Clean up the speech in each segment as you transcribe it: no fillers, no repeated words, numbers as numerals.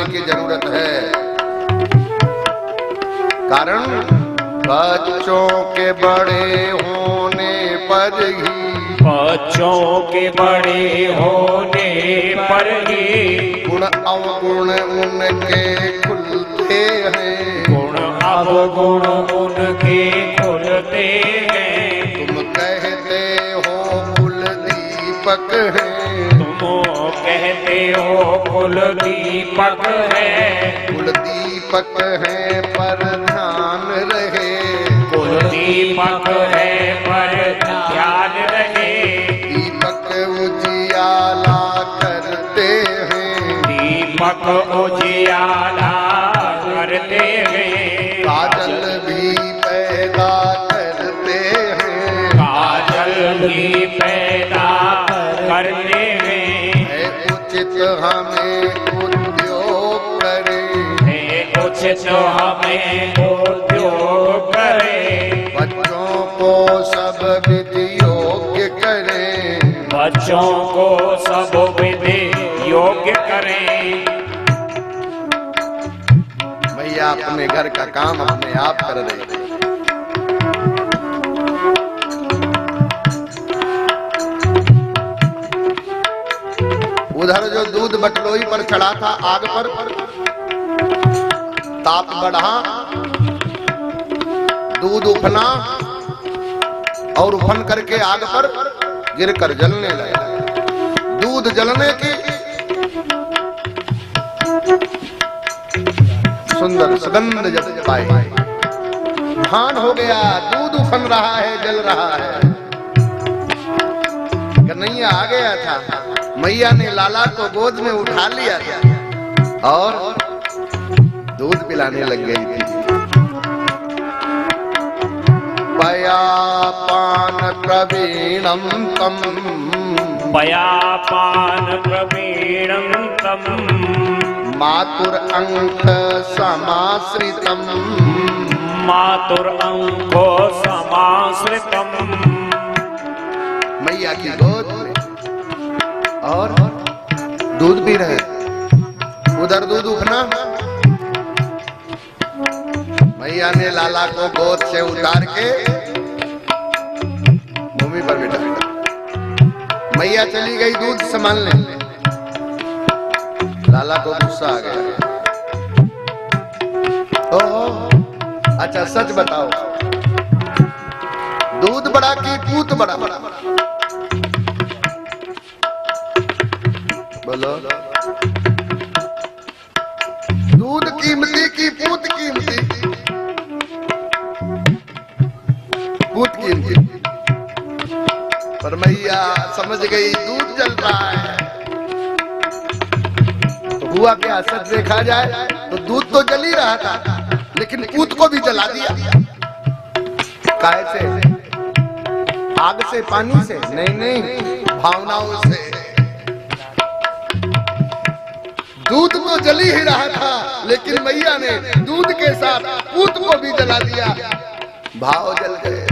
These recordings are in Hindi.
की जरूरत है। कारण बच्चों के बड़े होने पर ही, बच्चों के बड़े होने पर ही गुण अवगुण उनके खुलते हैं। गुण अवगुण उनके खुलते हैं। तुम कहते हो कुल दीपक है, तुम कहते हो कुल दीपक है। कुल दीपक है पर ध्यान रहे, कुल दीपक है पर ध्यान रहे। दीपक उजियाला करते हैं, दीपक उजियाला करते हैं। काजल भी पैदा करते हैं, काजल भी पैदा करते हैं। है उचित हमें उद्योग करें, है उचित हमें उद्योग करें। बच्चों को सब विधि योग्य करें, बच्चों को सब विधि योग्य करें। मैया अपने घर का काम अपने आप कर रही है। उधर जो दूध बटलोई पर चढ़ा था आग पर, ताप बढ़ा, दूध उफना और उफन करके आग पर गिरकर जलने लगा। दूध जलने की सुंदर सुगंध जब पाई, भान हो गया दूध उफन रहा है, जल रहा है। कन्हैया आ गया था, मैया ने लाला को गोद में उठा लिया था और दूध पिलाने लग गई थी। पयापान प्रवीणम तम, पयापान प्रवीणम तम, मातुर अंक समाश्रितम, मातुर अंको समाश्रितम। मैया की गोद में और दूध पी रहे, उधर दूध उठना। मैया ने लाला को गोद से उतार के भूमि पर बिठा दिया। मैया चली गई दूध संभालने, लाला को गुस्सा आ गया। ओहो, अच्छा सच बताओ, दूध बड़ा कि पूत बड़ा? बोलो, दूध कीमती की पूत कीमती? पूत कीमती। पर मैया समझ गई दूध जल रहा है तो हुआ क्या, सच देखा जाए तो दूध तो जल ही रहा था, लेकिन पूत को भी जला दिया। काहे से? आग से, पानी से? नहीं, भावनाओं से। दूध तो जल ही रहा था, लेकिन मैया ने दूध के साथ पूत को भी जला दिया, भाव जल गए।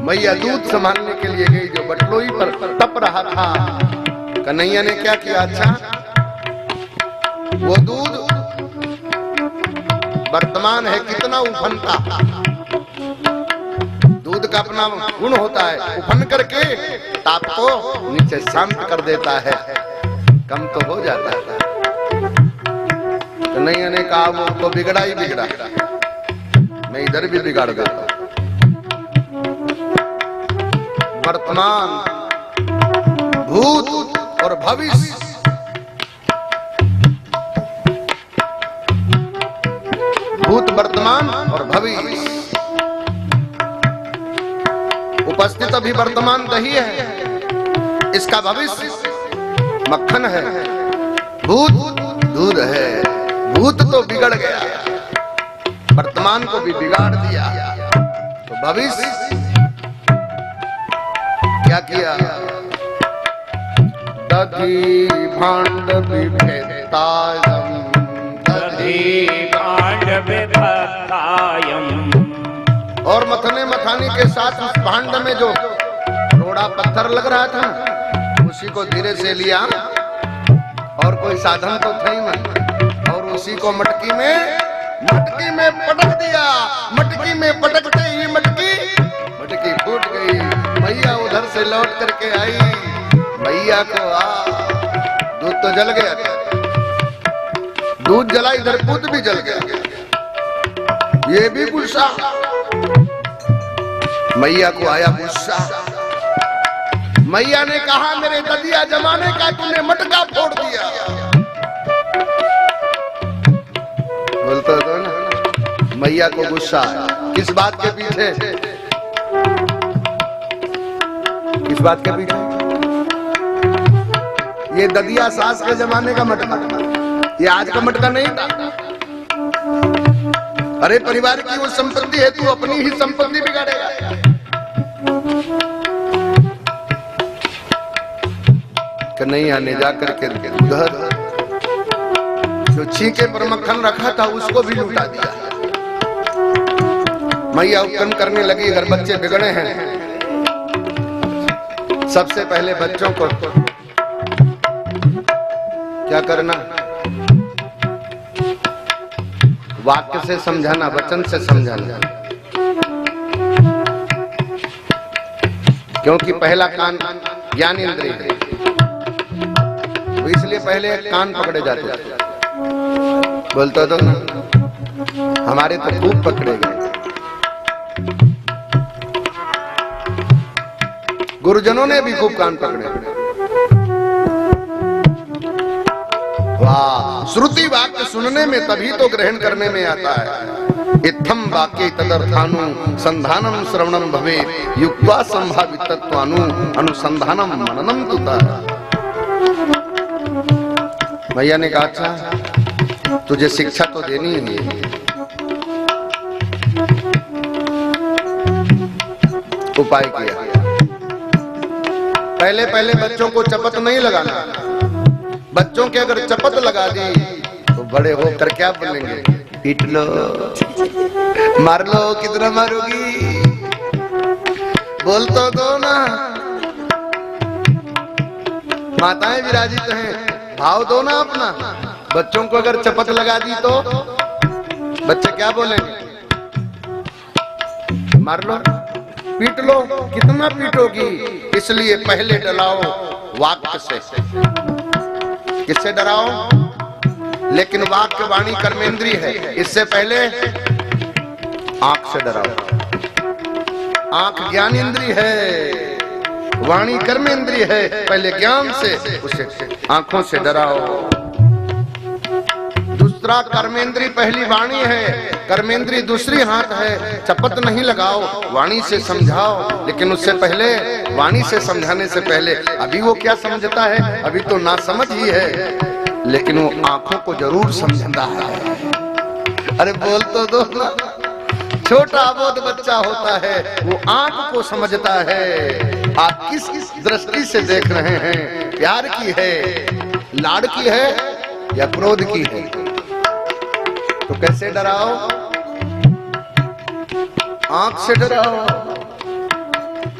मैया दूध संभालने के लिए गई, जो बटलोई पर तप रहा था। कन्हैया ने क्या किया? अच्छा, वो दूध वर्तमान है, कितना उफनता। दूध का अपना गुण होता है, उफन करके ताप को नीचे शांत कर देता है, कम तो हो जाता है। कन्हैया ने कहा वो तो बिगड़ा ही बिगड़ा, मैं इधर भी बिगाड़ देता। वर्तमान, भूत और भविष्य, भूत, वर्तमान और भविष्य। उपस्थित अभी वर्तमान दही है, इसका भविष्य मक्खन है, भूत दूध है। भूत तो बिगड़ गया, वर्तमान को भी बिगाड़ दिया, तो भविष्य क्या किया? दधी भांड विभेदायम, दधी भांड विभेदायम। और मथने मथानी के साथ उस भांड में जो रोड़ा पत्थर लग रहा था, उसी को धीरे से लिया और कोई कोई साधन तो था ही ना, और उसी को मटकी में पटक दिया। मटकी में पटकते ही मटकी फूट गई। मैया उधर से लौट करके आई। मैया को दूध तो जल गया था, दूध जला, इधर दूध भी जल गया। ये भी गुस्सा, मैया को आया गुस्सा। मैया ने कहा मेरे ददिया जमाने का तूने मटका फोड़ दिया। बोलते तो ना, मैया को गुस्सा आया। किस बात के पीछे? किस बात के पीछे? ये ददिया सास के जमाने का मटका, ये आज का मटका नहीं था। अरे परिवार की वो संपत्ति है, तू अपनी ही संपत्ति बिगाड़ेगा। कन्हैया ने जाकर के उधर जो छीके पर मक्खन रखा था उसको भी लुटा दिया। मैया उपकन करने लगी, अगर बच्चे बिगड़े हैं सबसे पहले बच्चों को क्या करना? वाक्य से समझाना, वचन से समझाना। क्योंकि पहला कान ज्ञान इंद्रिय है, तो इसलिए पहले कान पकड़े जाते थे। बोलते तो ना, हमारे तो खूब पकड़े गए। गुरुजनों ने भी खूब कान पकड़े। वाह, श्रुति वाक्य सुनने में तभी तो ग्रहण करने में आता है। इत्थम वाक्ये तदर्थानु संधानम श्रवणम भवे युक्त्वा संभावित तत्वानु अनुसंधानम मननम तुता। भैया ने कहा अच्छा तुझे शिक्षा तो देनी ही है। उपाय किया, पहले बच्चों को चपत नहीं लगाना। बच्चों के अगर चपत लगा दी तो बड़े होकर क्या बोलेंगे? पीट लो, मार लो, कितना मारोगी? बोल तो दो ना। माताएं विराजित हैं, भाव दो ना अपना। बच्चों को अगर चपत लगा दी तो बच्चे क्या बोलेंगे? मार लो, पीट लो, कितना पीटोगी? इसलिए पहले डराओ वाक्य से। किससे डराओ? लेकिन वाक्य वाणी कर्मेंद्रिय है, इससे पहले आंख से डराओ। आंख ज्ञान इंद्रिय है, वाणी कर्मेंद्रिय है। पहले ज्ञान से, उसे आंखों से डराओ। दूसरा कर्मेंद्रिय पहली वाणी है, कर्मेंद्रिय दूसरी हाथ है। चपत नहीं लगाओ, वाणी से समझाओ। लेकिन उससे पहले, वाणी से समझाने से पहले, अभी वो क्या समझता है? अभी तो ना समझ ही है, लेकिन वो आंखों को जरूर समझता है। अरे बोल तो दो ना। छोटा अबोध बच्चा होता है, वो आंख को समझता है। आप किस दृष्टि से देख रहे हैं? प्यार की है, लाड़ की है या क्रोध की है? तो कैसे डराओ? आंख से डराओ।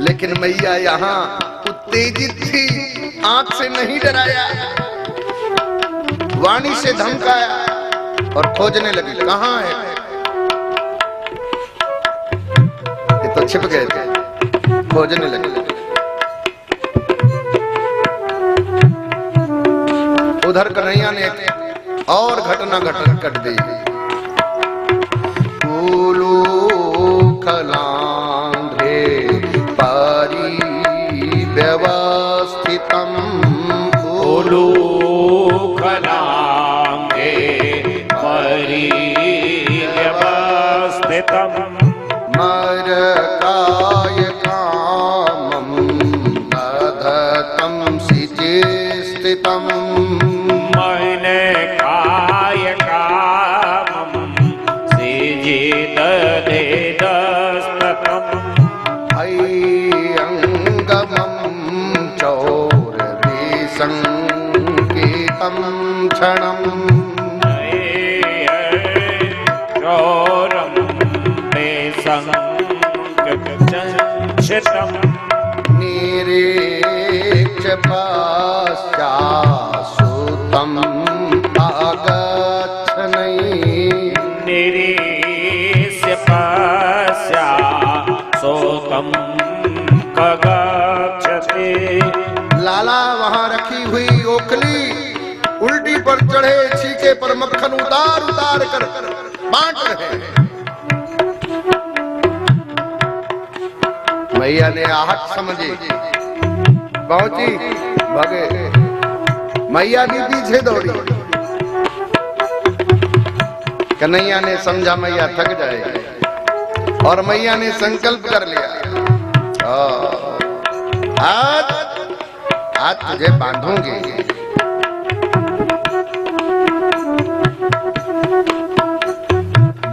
लेकिन मैया यहाँ उत्तेजित थी, आंख से नहीं डराया, वाणी से धमकाया और खोजने लगी कहां है। ये तो छिप गए थे, खोजने लगे। उधर कन्हैया ने और घटना घट दी। खलांध्रे परि व्यवस्थितम खलांगे परि व्यवस्थितम मरकाय कामं बधतं सिचे स्थितम् मैंने काय कामं सिजे दधे दस्तकम् अय्यंगमं चौरविसंकेतं क्षणम् चौरं बेसंगचंचितं निरीक्ष्य पश्चात्सुतं गच्छन्ति निरीस्य पश्या सोतं कगच्छति। लाला वहां रखी हुई ओखली उल्टी पर चढ़े छीके पर मक्खन उतार उतार कर बांट रहे हैं। मैया ने आहट समझी, पहुंची, भागे। मैया भी पीछे दौड़ी। कन्हैया ने समझा मैया थक जाएगी और मैया ने संकल्प कर लिया, आज तुझे बांधूंगी।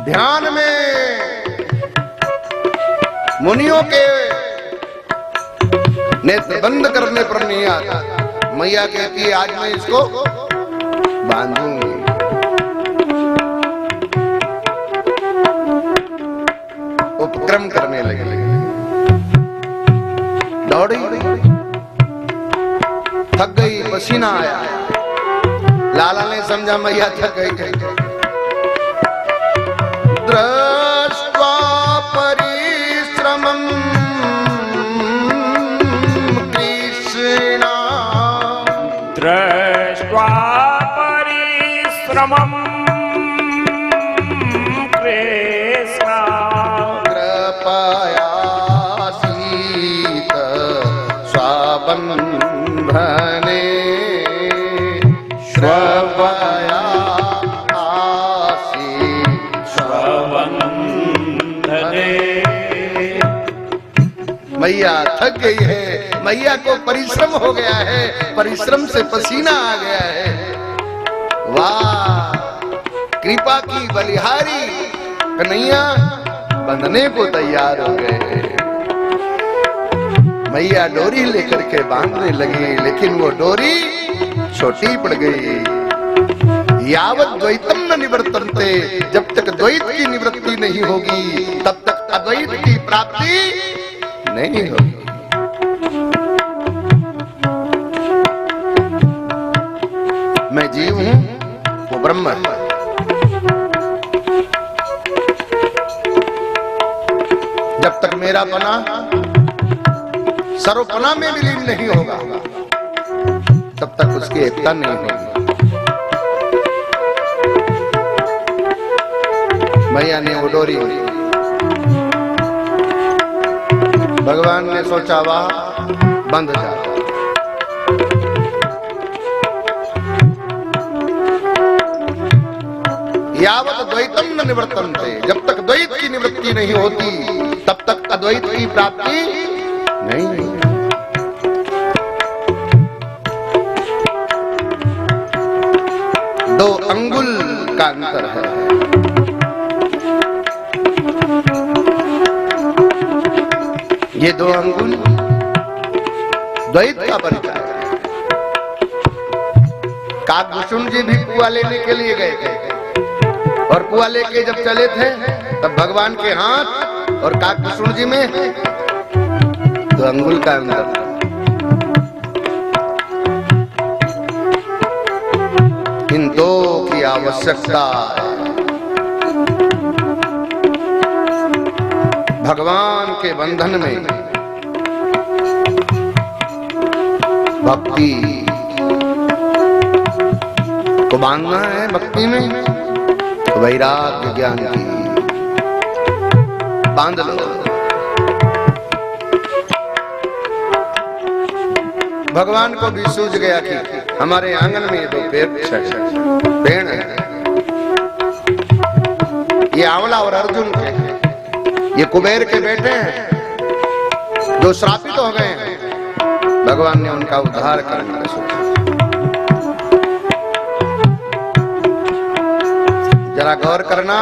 ध्यान में मुनियों के नेत्र बंद करने पर नहीं आता। मैया कहती है आज मैं इसको बांधूंगी। उपक्रम करने लगे, दौड़ी, थक गई, पसीना आया। लाला ने समझा मैया थक गई। दृष्ट्वा परिश्रमं कृष्णा, दृष्ट्वा परिश्रमं कृष्णा, कृपयासीत स्वबन्धने, मैया थक गई है। मैया को परिश्रम हो गया है, परिश्रम से पसीना आ गया है। वाह, कृपा की बलिहारी कन्हैया बंधने को तैयार हो गए। मैया डोरी लेकर के बांधने लगी, लेकिन वो डोरी छोटी पड़ गई। यावत द्वैतम न निवर्तन्ते, जब तक द्वैत की निवृत्ति नहीं होगी तब तक अद्वैत की प्राप्ति नहीं होगी। मैं जीव हूं, वो ब्रह्म है। जब तक मेरा पना सर्वपना में विलीन नहीं होगा तब तक उसकी एकता नहीं होगी। मैया ने वो डोरी, भगवान ने सोचा वाह बंध जा। यावत द्वैतम न निवर्तन्ते, जब तक द्वैत की निवृत्ति नहीं होती तब तक अद्वैत की प्राप्ति नहीं होगी। दो अंगुल का अंतर है। ये दो अंगुल द्वैत का परिचय है। काकभूषण जी भी पुआ लेने के लिए गए थे और पुआ लेके जब चले थे तब भगवान के हाथ और काकभूषण जी में दो अंगुल का अंतर था। इन दो की आवश्यकता है। भगवान के बंधन में भक्ति को बांधना है, भक्ति में वैराग्य ज्ञान की बांध लो। भगवान को भी सूझ गया कि हमारे आंगन में दो पेड़ है, ये आंवला और अर्जुन के, ये कुबेर के बेटे हैं जो श्रापित हो गए हैं। भगवान ने उनका उद्धार करने का सोचा। जरा गौर करना,